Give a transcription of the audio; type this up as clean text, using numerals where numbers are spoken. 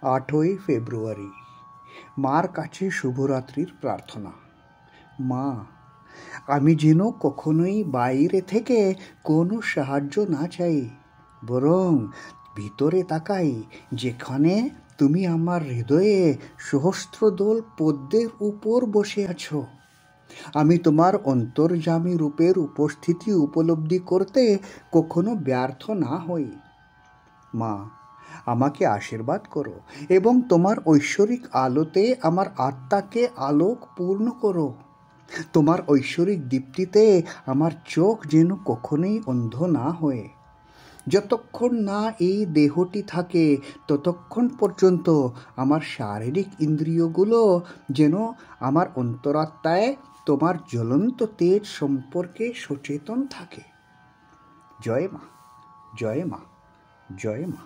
8ই ফেব্রুয়ারি। মার কাছে শুভরাত্রির প্রার্থনা। মা, আমি যেন কখনোই বাইরে থেকে কোনো সাহায্য না চাই, বরং ভিতরে তাকাই, যেখানে তুমি আমার হৃদয়ে সহস্রদল পদ্মের উপর বসে আছো। আমি তোমার অন্তর্যামী রূপের উপস্থিতি উপলব্ধি করতে কখনো ব্যর্থ না হই। মা, আমাকে আশীর্বাদ করো এবং তোমার ঐশ্বরিক আলোতে আমার আত্মাকে আলোক পূর্ণ করো। তোমার ঐশ্বরিক দীপ্তিতে আমার চোখ যেন কখনোই অন্ধ না হয়ে। যতক্ষণ না এই দেহটি থাকে ততক্ষণ পর্যন্ত আমার শারীরিক ইন্দ্রিয়গুলো যেন আমার অন্তরাত্মায় তোমার জ্বলন্ত তেজ সম্পর্কে সচেতন থাকে। জয় মা, জয় মা, জয় মা।